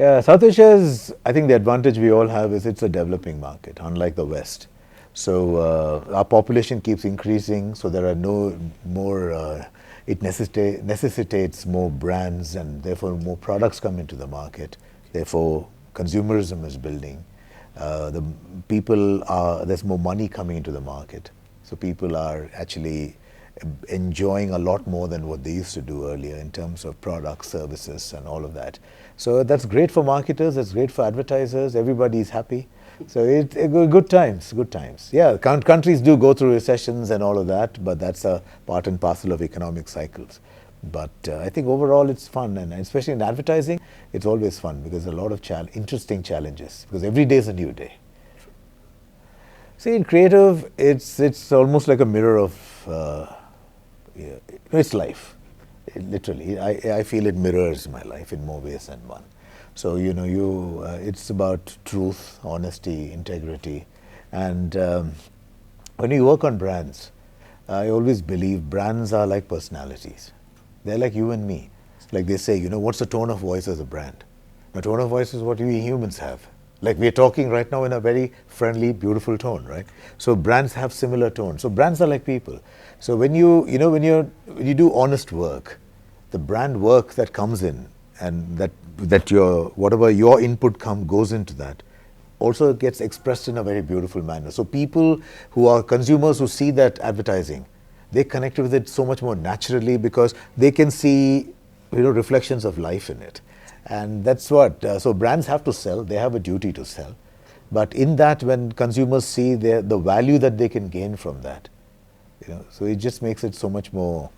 South Asia is, I think the advantage we all have is it's a developing market, unlike the West. So our population keeps increasing, so there are no more, it necessitates more brands and therefore more products come into the market. Therefore, consumerism is building. The people are, there's more money coming into the market. So people are actually enjoying a lot more than what they used to do earlier in terms of products, services, and all of that. So that's great for marketers, that's great for advertisers, everybody's happy. So it's good times, good times. Yeah, countries do go through recessions and all of that, but that's a part and parcel of economic cycles. But I think overall it's fun, and especially in advertising, it's always fun because there's a lot of interesting challenges, because every day is a new day. See, in creative, it's almost like a mirror of it's life. Literally, I feel it mirrors my life in more ways than one. So it's about truth, honesty, integrity, and when you work on brands, I always believe brands are like personalities. They're like you and me. Like they say, what's the tone of voice as a brand? The tone of voice is what we humans have. Like we're talking right now in a very friendly, beautiful tone, right? So brands have similar tones. So brands are like people. So when you do honest work, the brand work that comes in, and that whatever your input goes into that, also gets expressed in a very beautiful manner. So people who are consumers who see that advertising, they connect with it so much more naturally because they can see reflections of life in it. And that's what, so brands have to sell, they have a duty to sell. But in that, when consumers see the value that they can gain from that, so it just makes it so much more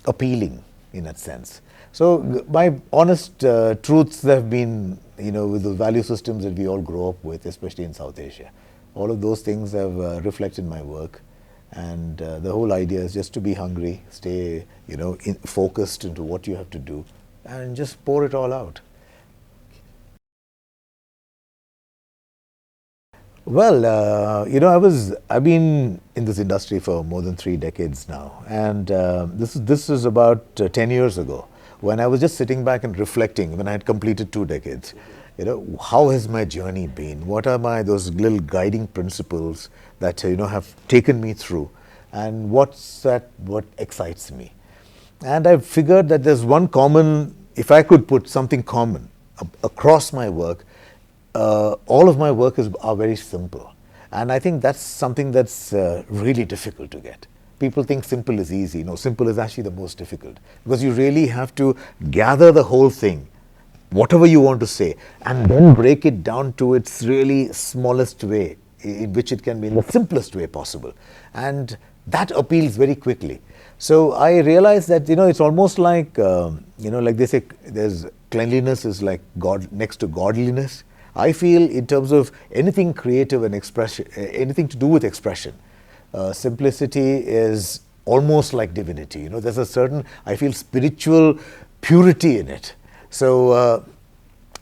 appealing in that sense. So my honest truths have been, with the value systems that we all grow up with, especially in South Asia. All of those things have reflected my work. And the whole idea is just to be hungry, stay, focused into what you have to do, and just pour it all out. Well, I've been in this industry for more than 3 decades now, and this is about 10 years ago when I was just sitting back and reflecting when I had completed 2 decades. How has my journey been? What are those little guiding principles that have taken me through, and what excites me? And I figured that there's one common, if I could put something common across my work, all of my work are very simple. And I think that's something that's really difficult to get. People think simple is easy. No, simple is actually the most difficult, because you really have to gather the whole thing, whatever you want to say, and then break it down to its really smallest way, in which it can be in the simplest way possible. And that appeals very quickly. So I realized that, it's almost like, like they say, there's cleanliness is like God next to godliness. I feel in terms of anything creative and expression, anything to do with expression, simplicity is almost like divinity. There's a certain, I feel, spiritual purity in it. So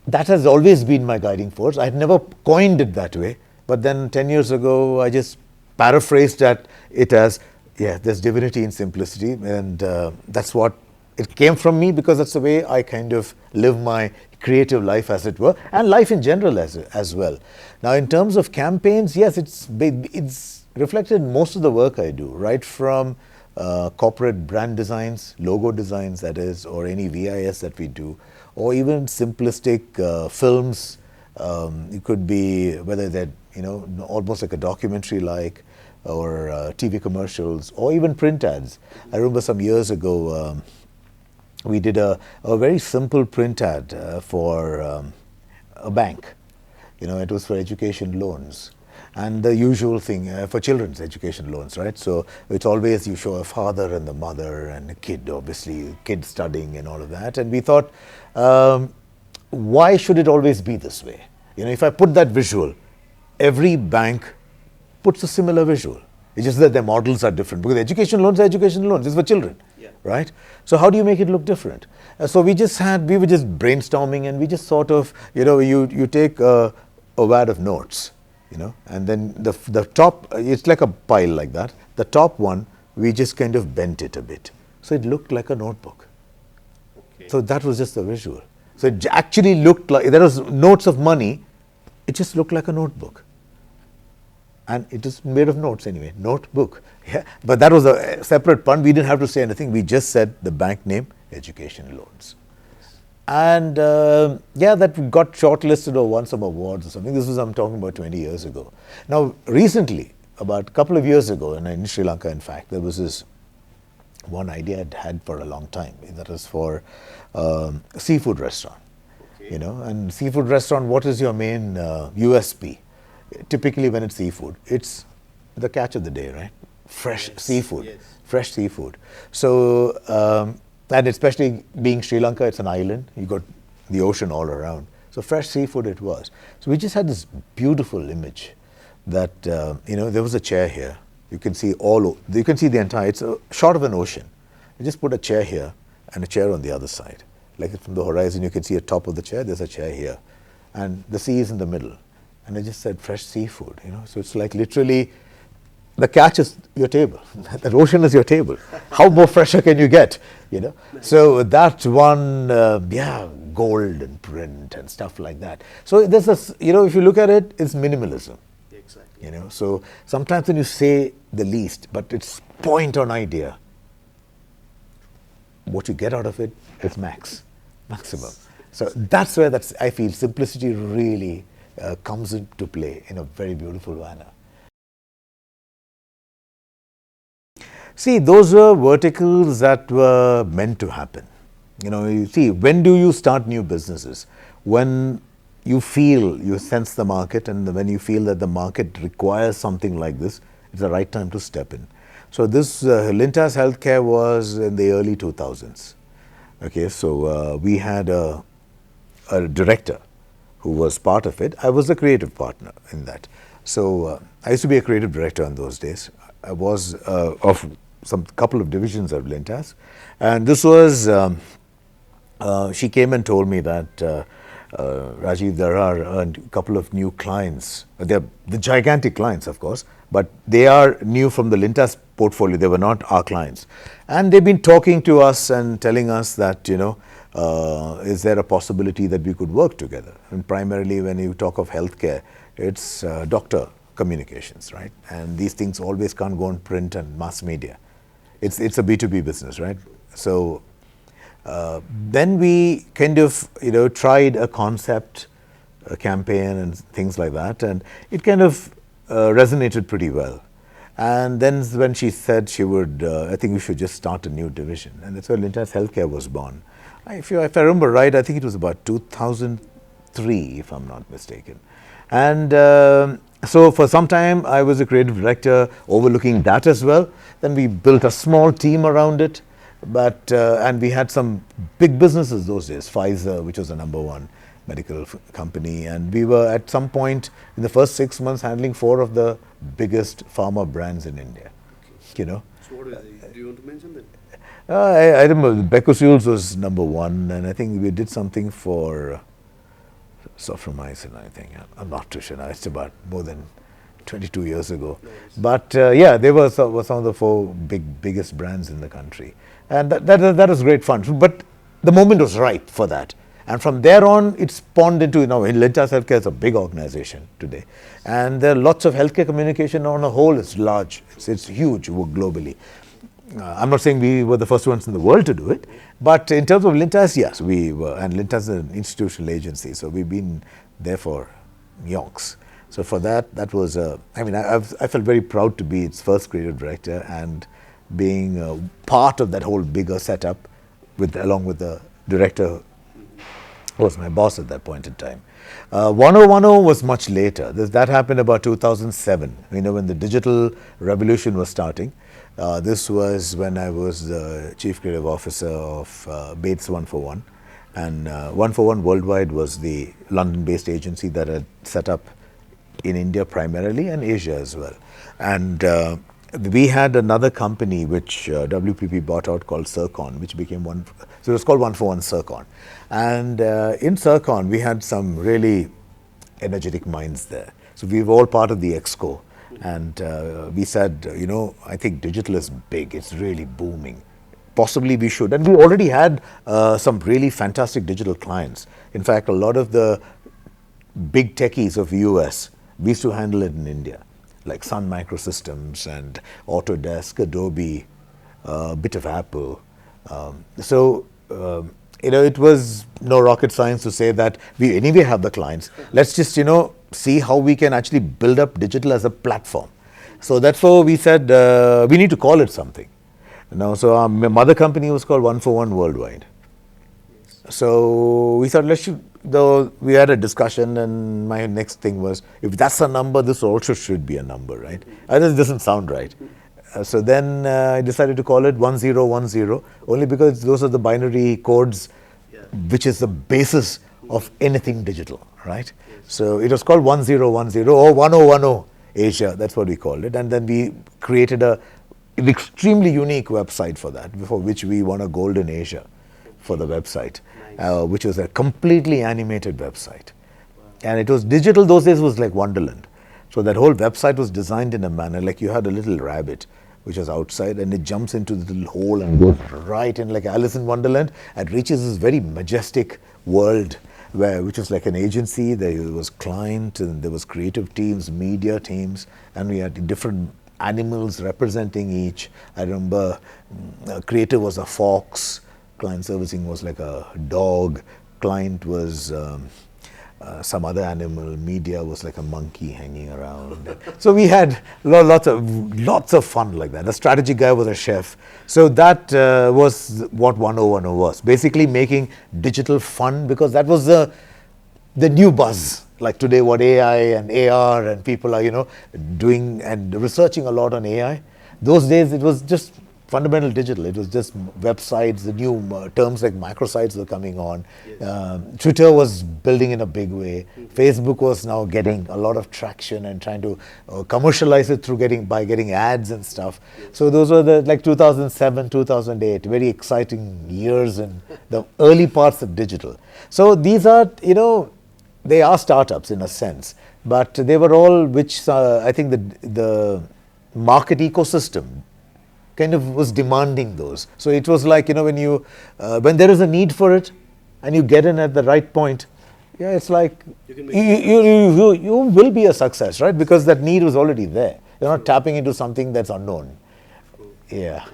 that has always been my guiding force. I had never coined it that way, but then 10 years ago, I just paraphrased it as, there's divinity in simplicity, and that's what it came from me, because that's the way I kind of live my creative life, as it were, and life in general as well. Now, in terms of campaigns, yes, it's reflected in most of the work I do, right from corporate brand designs, logo designs, that is, or any VIS that we do, or even simplistic films. It could be whether they're, almost like a documentary-like, or TV commercials, or even print ads. I remember some years ago, we did a very simple print ad for a bank. It was for education loans. And the usual thing for children's education loans, right? So it's always you show a father and the mother and a kid, obviously, kid studying and all of that. And we thought, why should it always be this way? If I put that visual, every bank puts a similar visual. It's just that their models are different, because education loans are education loans. It's for children, right? So how do you make it look different? So we were just brainstorming, and we just sort of, you take a wad of notes, and then the top, it's like a pile like that. The top one, we just kind of bent it a bit. So it looked like a notebook. Okay. So that was just the visual. So it actually looked like, there was notes of money, it just looked like a notebook. And it is made of notes anyway, notebook. Yeah. But that was a separate pun. We didn't have to say anything. We just said the bank name, Education Loans. And yeah, that got shortlisted or won some awards or something. This was, I'm talking about 20 years ago. Now, recently, about a couple of years ago, in Sri Lanka, in fact, there was this one idea I'd had for a long time. That was for a seafood restaurant. Okay. You know, and seafood restaurant, what is your main USP? Typically, when it's seafood, it's the catch of the day, right? Fresh seafood, fresh seafood. So, and especially being Sri Lanka, it's an island. You got the ocean all around. So fresh seafood it was. So we just had this beautiful image that, you know, there was a chair here. You can see you can see the entire, it's a shot of an ocean. You just put a chair here and a chair on the other side. Like from the horizon, you can see the top of the chair, there's a chair here. And the sea is in the middle. And I just said fresh seafood, you know. So it's like literally, the catch is your table. That ocean is your table. How more fresher can you get, you know? So that one, yeah, gold and print and stuff like that. So there's a, you know, if you look at it, it's minimalism. Exactly. You know, so sometimes when you say the least, but it's point on idea, what you get out of it is maximum. So that's where I feel simplicity really comes into play in a very beautiful manner. See, those were verticals that were meant to happen. You know, you see, when do you start new businesses? When you sense the market, and when you feel that the market requires something like this, it's the right time to step in. So this Lintas Healthcare was in the early 2000s. Okay, so we had a director who was part of it. I was a creative partner in that. So I used to be a creative director in those days. I was of some couple of divisions of Lintas, and this was, she came and told me that, Rajiv, there are a couple of new clients. They're the gigantic clients, of course, but they are new from the Lintas portfolio. They were not our clients. And they've been talking to us and telling us that, you know, is there a possibility that we could work together? And primarily when you talk of healthcare, it's doctor communications, right? And these things always can't go on print and mass media. It's a B2B business, right? So then we kind of, you know, tried a concept, a campaign and things like that, and it kind of resonated pretty well. And then when she said she would, I think we should just start a new division, and that's where Lintas Healthcare was born. If I remember right, I think it was about 2003, if I'm not mistaken. And so for some time, I was a creative director overlooking that as well. Then we built a small team around it, but and we had some big businesses those days. Pfizer, which was the #1 medical company, and we were at some point in the first 6 months handling 4 of the biggest pharma brands in India. Okay. You know. So what is it? Do you want to mention that? I remember Becosules was #1, and I think we did something for Soframycin, I think. I'm not too sure now. It's about more than 22 years ago. Nice. But yeah, they were some of the 4 biggest brands in the country. And that was great fun. But the moment was right for that. And from there on, it spawned into, you know, Lintas Healthcare is a big organization today. And there are lots of healthcare communication on a whole. It's large. It's huge globally. I'm not saying we were the first ones in the world to do it, but in terms of Lintas, yes, we were. And Lintas is an institutional agency, so we've been there for yonks. So for that was, I mean, I felt very proud to be its first creative director and being part of that whole bigger setup along with the director who was my boss at that point in time. 1010 was much later. That happened about 2007, you know, when the digital revolution was starting. This was when I was the Chief Creative Officer of Bates 141. And 141 Worldwide was the London-based agency that had set up in India primarily and Asia as well. And we had another company which WPP bought out called Circon, which became so it was called 141 Circon. And in Circon, we had some really energetic minds there. So we were all part of the EXCO. And we said, you know, I think digital is big. It's really booming. possibly we should. And we already had some really fantastic digital clients. In fact, a lot of the big techies of US, we used to handle it in India, like Sun Microsystems and Autodesk, Adobe, a bit of Apple. It was no rocket science to say that we anyway have the clients. Let's just, see how we can actually build up digital as a platform. So that's why we said we need to call it something. So our mother company was called 141 Worldwide. So we thought, we had a discussion, and my next thing was, if that's a number, this also should be a number, right? This doesn't sound right. So then I decided to call it 1010, only because those are the binary codes, which is the basis of anything digital, right? So it was called 1010 or 1010 Asia, that's what we called it. And then we created an extremely unique website for that, for which we won a gold in Asia for the website, which was a completely animated website. And it was digital those days, was like Wonderland. So that whole website was designed in a manner like you had a little rabbit which was outside, and it jumps into the little hole and goes right in like Alice in Wonderland and reaches this very majestic world which was like an agency. There was client, and there was creative teams, media teams, and we had different animals representing each. I remember creative was a fox, client servicing was like a dog, client was some other animal, media was like a monkey hanging around. So we had lots of fun like that. The strategy guy was a chef. So that was what 1010 was. Basically making digital fun, because that was the new buzz. Like today, what AI and AR and people are, doing and researching a lot on AI. Those days, it was just fundamental digital. It was just websites, the new terms like microsites were coming on. Twitter was building in a big way. Facebook was now getting a lot of traction and trying to commercialize it by getting ads and stuff. So those were the 2007, 2008, very exciting years in the early parts of digital. So these are, they are startups in a sense, but they were all which I think the market ecosystem kind of was demanding those. So it was like, when there is a need for it and you get in at the right point, it's like you will be a success, right? Because that need was already there. You're not tapping into something that's unknown. Yeah.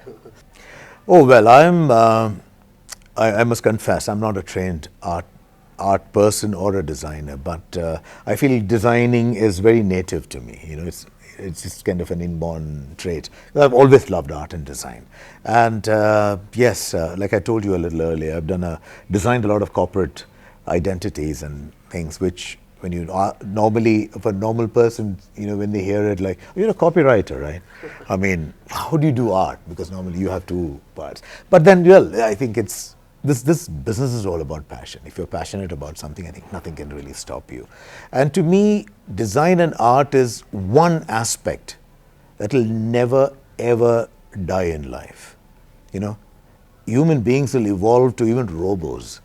Oh, well, I must confess, I'm not a trained art person or a designer, but I feel designing is very native to me. It's just kind of an inborn trait. I've always loved art and design. And yes, like I told you a little earlier, I've designed a lot of corporate identities and things which, when you normally, for a normal person, when they hear it, like, you're a copywriter, right? I mean, how do you do art? Because normally you have two parts. But then, I think this business is all about passion. If you're passionate about something, I think nothing can really stop you. And to me, design and art is one aspect that will never, ever die in life. Human beings will evolve to even robos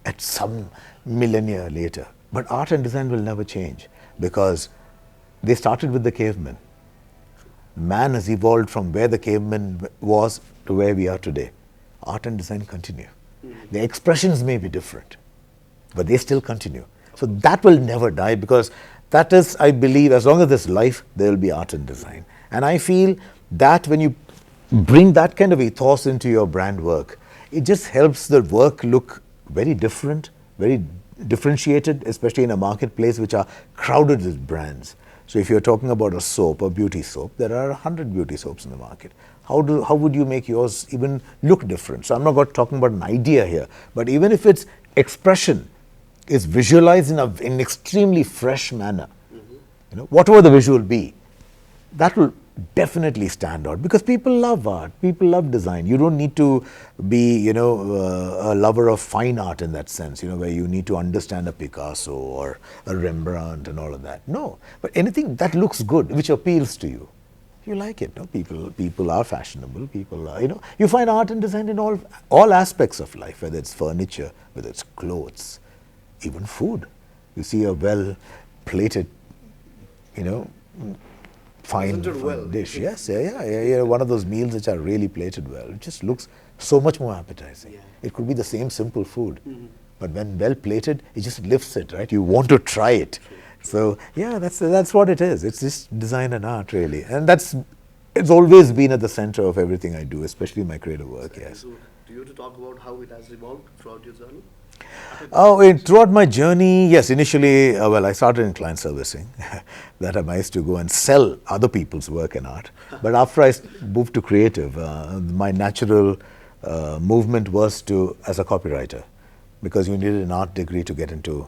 at some millennia later. But art and design will never change, because they started with the cavemen. Man has evolved from where the caveman was to where we are today. Art and design continue. The expressions may be different, but they still continue. So that will never die, because that is, I believe, as long as there's life, there will be art and design. And I feel that when you bring that kind of ethos into your brand work, it just helps the work look very different, very differentiated, especially in a marketplace which are crowded with brands. So if you're talking about a soap, a beauty soap, there are 100 beauty soaps in the market. How would you make yours even look different? So I'm not talking about an idea here, but even if its expression is visualized in an extremely fresh manner, whatever the visual be, that will definitely stand out, because people love art, people love design. You don't need to be, a lover of fine art in that sense, where you need to understand a Picasso or a Rembrandt and all of that. No, but anything that looks good, which appeals to you, you like it. No? People are fashionable. People are, you find art and design in all aspects of life, whether it's furniture, whether it's clothes, even food. You see a well-plated, fine Presented well. dish. Yes, yeah. One of those meals which are really plated well. It just looks so much more appetizing. Yeah. It could be the same simple food, but when well plated, it just lifts it, right? You want to try it. So yeah, that's what it is. It's just design and art, really, and it's always been at the center of everything I do, especially my creative work. Yes. So, do you want to talk about how it has evolved throughout your journey? Throughout my journey, yes, initially, I started in client servicing. That I used to go and sell other people's work and art. But after I moved to creative, my natural movement was as a copywriter, because you needed an art degree to get into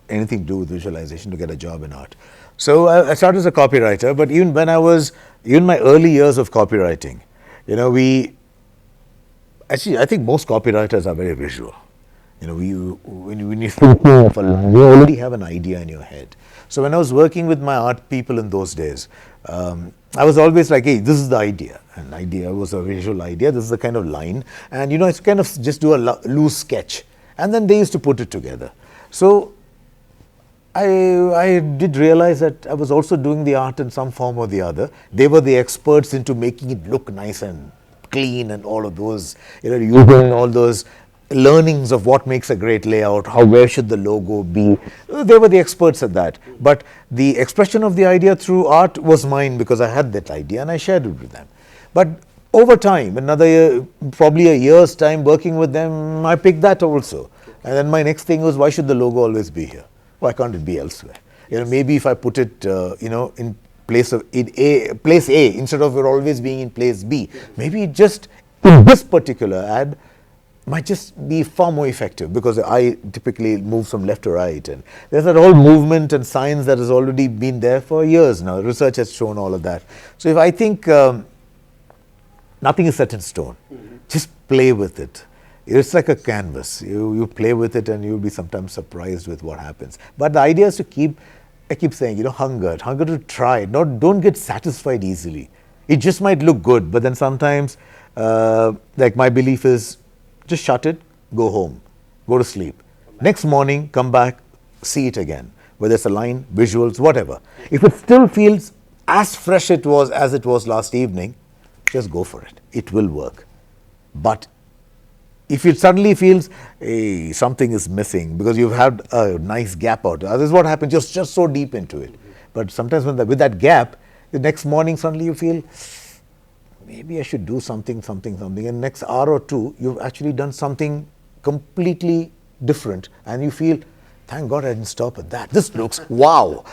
anything to do with visualization to get a job in art. So I started as a copywriter, but even my early years of copywriting, I think most copywriters are very visual. When you think of a line, you already have an idea in your head. So when I was working with my art people in those days, I was always like, hey, this is the idea. An idea was a visual idea. This is the kind of line. And, it's kind of just do a loose sketch. And then they used to put it together. So I did realize that I was also doing the art in some form or the other. They were the experts into making it look nice and clean and all of those, using all those learnings of what makes a great layout, where should the logo be. They were the experts at that. But the expression of the idea through art was mine, because I had that idea and I shared it with them. But over time, another year, probably a year's time working with them, I picked that also. And then my next thing was, why should the logo always be here? Why can't it be elsewhere? Maybe if I put it, in place A, instead of it always being in place B, maybe it just, in this particular ad, might just be far more effective, because I typically move from left to right, and there's that whole movement and science that has already been there for years now. Research has shown all of that. So if I think nothing is set in stone, just play with it. It's like a canvas. You play with it and you'll be sometimes surprised with what happens. But the idea is to I keep saying, hunger to try. Don't get satisfied easily. It just might look good, but then sometimes, like my belief is, just shut it, go home, go to sleep. Next morning, come back, see it again. Whether it's a line, visuals, whatever. If it still feels as fresh as it was last evening, just go for it. It will work. But if it suddenly feels, hey, something is missing because you've had a nice gap out, this is what happens, just so deep into it. But sometimes with that gap, the next morning suddenly you feel, maybe I should do something. And next hour or two, you've actually done something completely different. And you feel, thank God I didn't stop at that. This looks wow,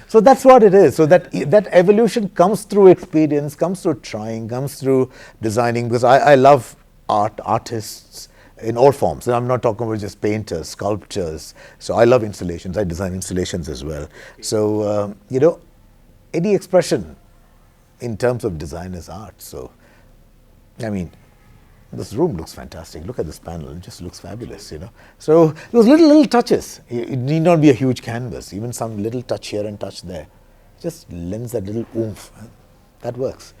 So that's what it is. So that evolution comes through experience, comes through trying, comes through designing. Because I love artists in all forms. And I'm not talking about just painters, sculptors. So I love installations. I design installations as well. So, any expression in terms of design is art. So, this room looks fantastic. Look at this panel. It just looks fabulous, So, those little touches. It need not be a huge canvas. Even some little touch here and touch there just lends that little oomph. That works.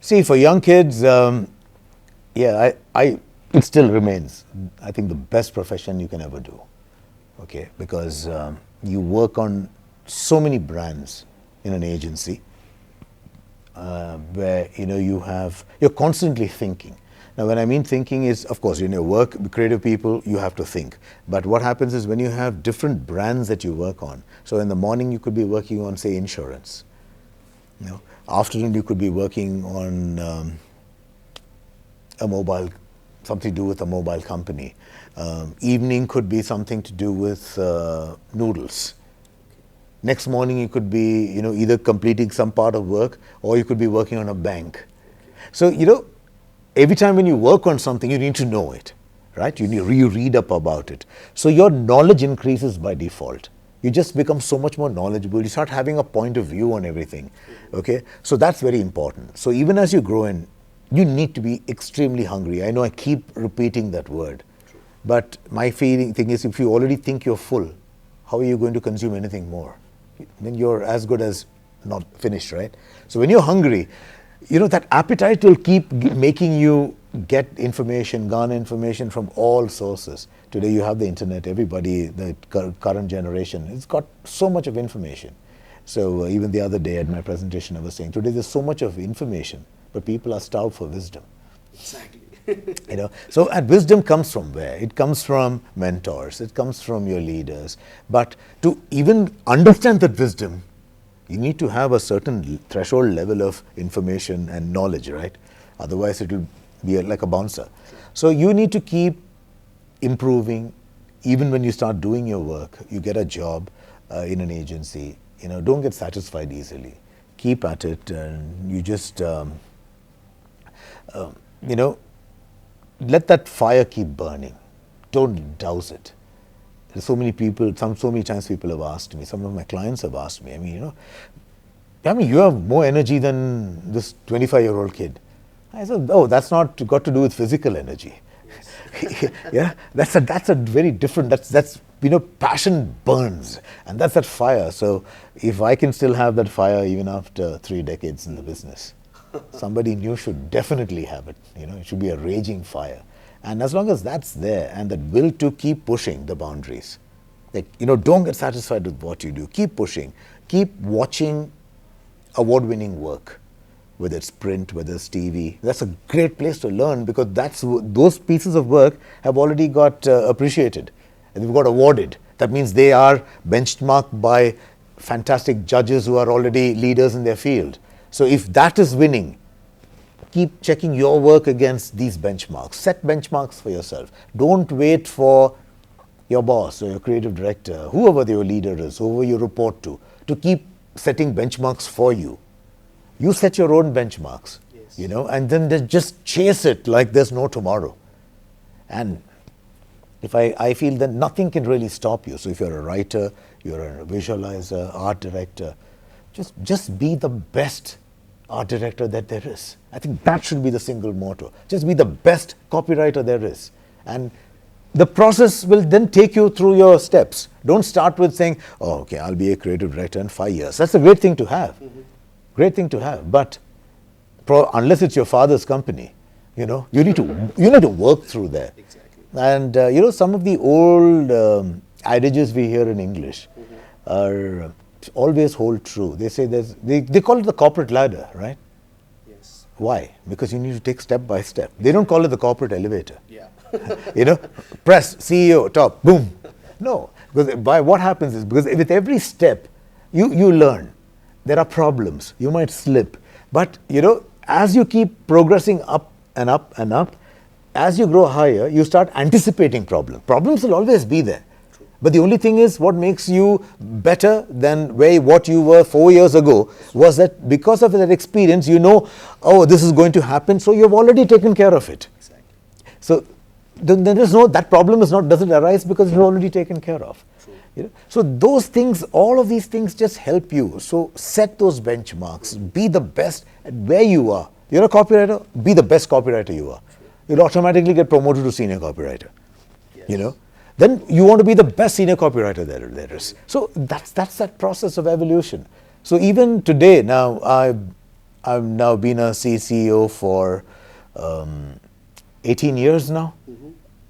See, for young kids, it still remains, I think, the best profession you can ever do. Okay, because you work on so many brands in an agency. Where you're constantly thinking. Now, when I mean thinking is, of course, in your work, creative people, you have to think. But what happens is when you have different brands that you work on. So in the morning, you could be working on, say, insurance. Afternoon, you could be working on something to do with a mobile company. Evening could be something to do with noodles. Next morning, you could be, either completing some part of work or you could be working on a bank. So, every time when you work on something, you need to know it, right? You read up about it. So your knowledge increases by default. You just become so much more knowledgeable. You start having a point of view on everything, okay? So that's very important. So even as you grow in, you need to be extremely hungry. I know I keep repeating that word. But my thing is, if you already think you're full, how are you going to consume anything more? Then you're as good as not finished, right? So when you're hungry, that appetite will keep making you get information, garner information from all sources. Today you have the internet, everybody, the current generation, it's got so much of information. So even the other day at my presentation, I was saying, today there's so much of information, but people are starved for wisdom. Exactly. So and wisdom comes from where? It comes from mentors, it comes from your leaders. But to even understand that wisdom, you need to have a certain threshold level of information and knowledge, right? Otherwise it will be like a bouncer. So you need to keep improving. Even when you start doing your work, you get a job in an agency, don't get satisfied easily. Keep at it, and you just let that fire keep burning. Don't douse it. There's so many people, so many times people have asked me, some of my clients have asked me, you have more energy than this 25-year-old kid. I said, oh, that's not got to do with physical energy. Yes. Yeah, that's a very different, that's passion burns, and that's that fire. So if I can still have that fire even after 3 decades in the business, somebody new should definitely have it. It should be a raging fire. And as long as that's there, and that will to keep pushing the boundaries, don't get satisfied with what you do. Keep pushing. Keep watching award-winning work, whether it's print, whether it's TV. That's a great place to learn, because those pieces of work have already got appreciated, and they've got awarded. That means they are benchmarked by fantastic judges who are already leaders in their field. So if that is winning, keep checking your work against these benchmarks. Set benchmarks for yourself. Don't wait for your boss or your creative director, whoever your leader is, whoever you report to keep setting benchmarks for you. You set your own benchmarks, yes. And then just chase it like there's no tomorrow. And if I feel that nothing can really stop you. So if you're a writer, you're a visualizer, art director, just be the best art director that there is. I think that should be the single motto. Just be the best copywriter there is. And the process will then take you through your steps. Don't start with saying, oh, okay, I'll be a creative director in 5 years. That's a great thing to have. Mm-hmm. Great thing to have. But unless it's your father's company, you need to work through there. Exactly. And some of the old adages we hear in English are always hold true. They say they call it the corporate ladder, right? Yes. Why? Because you need to take step by step. They don't call it the corporate elevator. Yeah. Press, CEO, top, boom. No, because what happens is, because with every step, you learn. There are problems. You might slip. But, as you keep progressing up and up and up, as you grow higher, you start anticipating problems. Problems will always be there. But the only thing is, what makes you better than what you were 4 years ago was that because of that experience, oh, this is going to happen, so you've already taken care of it. Exactly. So there is that problem doesn't arise because it's already taken care of. So those things, all of these things just help you. So set those benchmarks, be the best at where you are. You're a copywriter, be the best copywriter you are. You'll automatically get promoted to senior copywriter. Yes. Then you want to be the best senior copywriter there is. So that's that process of evolution. So even today, now I've now been a CEO for 18 years now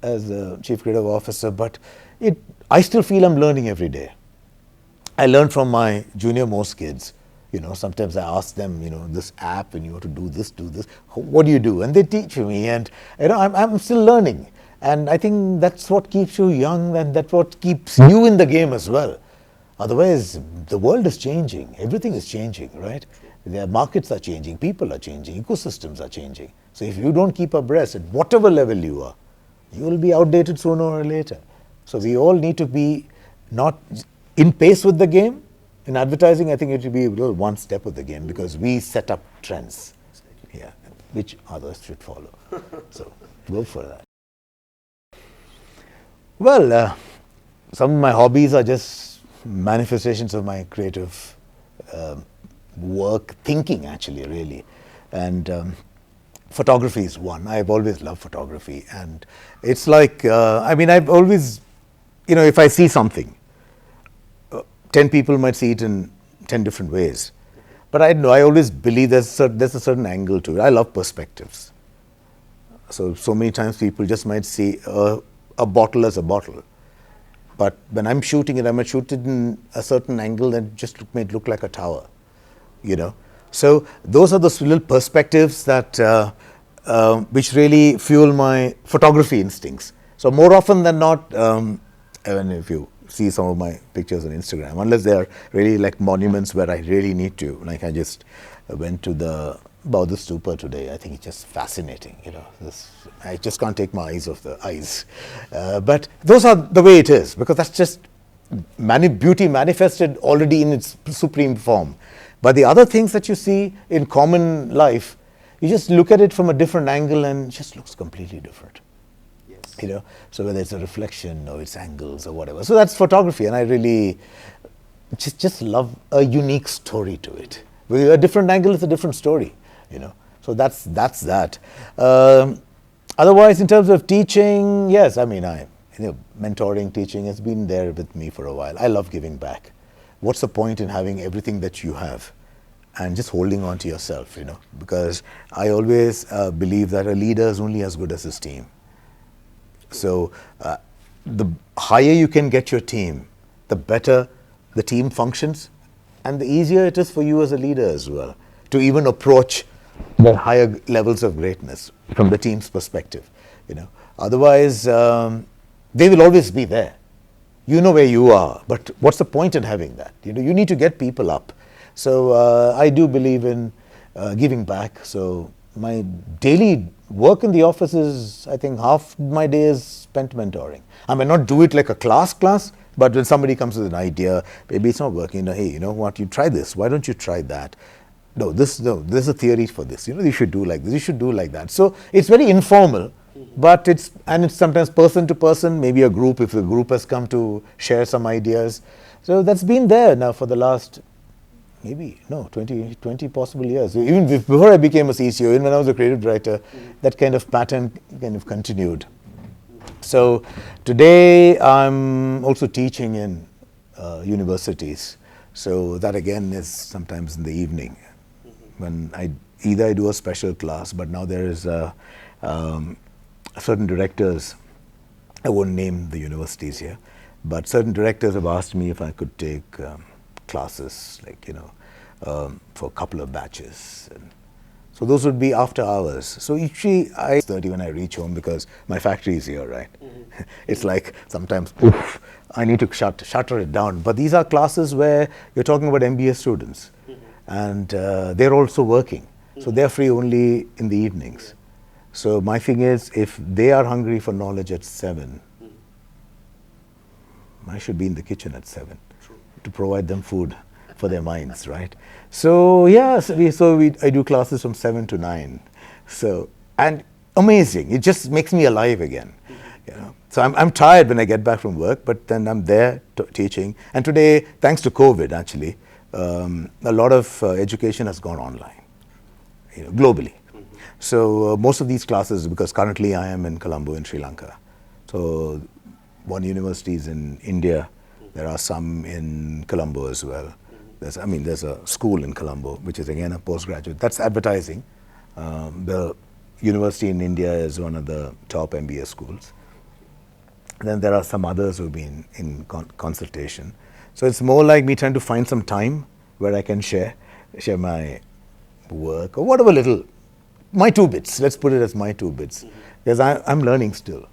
as a chief creative officer, but I still feel I'm learning every day. I learn from my junior most kids. Sometimes I ask them, this app, and you have to do this. What do you do? And they teach me, and I'm still learning. And I think that's what keeps you young, and that's what keeps you in the game as well. Otherwise, the world is changing. Everything is changing, right? The markets are changing, people are changing, ecosystems are changing. So if you don't keep abreast at whatever level you are, you will be outdated sooner or later. So we all need to be not in pace with the game. In advertising, I think it should be one step with the game, because we set up trends, which others should follow. So go for that. Well, some of my hobbies are just manifestations of my creative work, thinking actually, really. And photography is one. I've always loved photography. And it's like, I've always, if I see something, 10 people might see it in 10 different ways. But I always believe there's a certain angle to it. I love perspectives. So many times people just might see a bottle as a bottle. But when I'm shooting it, I'm going to shoot it in a certain angle that just may look like a tower, you know. So those are those little perspectives that which really fuel my photography instincts. So more often than not, even if you see some of my pictures on Instagram, unless they are really like monuments where I really need to, like I just went to the Buddha Stupa today. I think it's just fascinating, you know. I just can't take my eyes off the eyes. But those are the way it is, because that's just beauty manifested already in its supreme form. But the other things that you see in common life, you just look at it from a different angle and it just looks completely different. Yes. You know, so whether it's a reflection or it's angles or whatever. So that's photography, and I really just love a unique story to it. With a different angle, it's a different story, you know. So that's that. Otherwise, in terms of teaching, yes, I mean, mentoring, teaching has been there with me for a while. I love giving back. What's the point in having everything that you have and just holding on to yourself, you know? Because I always believe that a leader is only as good as his team. So the higher you can get your team, the better the team functions, and the easier it is for you as a leader as well to even approach the higher levels of greatness from the team's perspective, you know. Otherwise, they will always be there. You know where you are, but what's the point in having that? You know, you need to get people up. So I do believe in giving back. So my daily work in the office is, I think, half my day is spent mentoring. I may not do it like a class, but when somebody comes with an idea, maybe it's not working, hey, you know what, you try this, why don't you try that? No, there's a theory for this, you know, you should do like this, you should do like that. So it's very informal, but it's sometimes person to person, maybe a group, if the group has come to share some ideas. So that's been there now for the last, 20 possible years. Even before I became a CCO, even when I was a creative director, that kind of pattern kind of continued. So today I'm also teaching in universities. So that again is sometimes in the evening when I do a special class, but now there is certain directors, I won't name the universities here, but certain directors have asked me if I could take classes, like, you know, for a couple of batches. And so those would be after hours. So usually I 30 when I reach home because my factory is here, right? It's like sometimes, oof, I need to shutter it down. But these are classes where you're talking about MBA students, and they're also working. So they're free only in the evenings. So my thing is, if they are hungry for knowledge at 7, I should be in the kitchen at 7 to provide them food for their minds, right? So yeah, I do classes from 7 to 9. So, and amazing, it just makes me alive again. You know? So I'm tired when I get back from work, but then I'm there teaching. And today, thanks to COVID actually, a lot of education has gone online, you know, globally. So most of these classes, because currently I am in Colombo in Sri Lanka. So one university is in India. There are some in Colombo as well. There's a school in Colombo, which is again a postgraduate. That's advertising. The university in India is one of the top MBA schools. And then there are some others who've been in consultation. So it's more like me trying to find some time where I can share my work or whatever little, my 2 bits. Let's put it as my 2 bits. Because I'm learning still.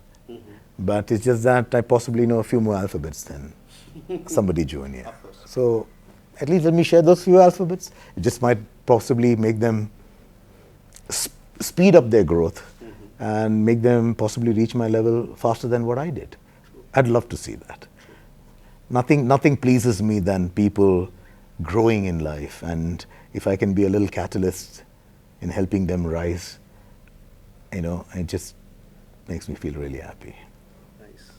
But it's just that I possibly know a few more alphabets than somebody junior. So at least let me share those few alphabets. It just might possibly make them speed up their growth and make them possibly reach my level faster than what I did. I'd love to see that. Nothing pleases me than people growing in life, and if I can be a little catalyst in helping them rise, you know, it just makes me feel really happy. Nice.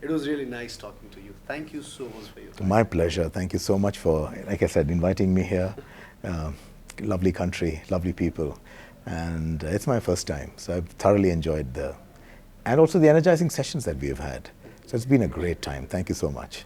It was really nice talking to you. Thank you so much for your time. My pleasure. Thank you so much for, like I said, inviting me here. Lovely country, lovely people. And it's my first time, so I've thoroughly enjoyed and also the energizing sessions that we have had. So it's been a great time. Thank you so much.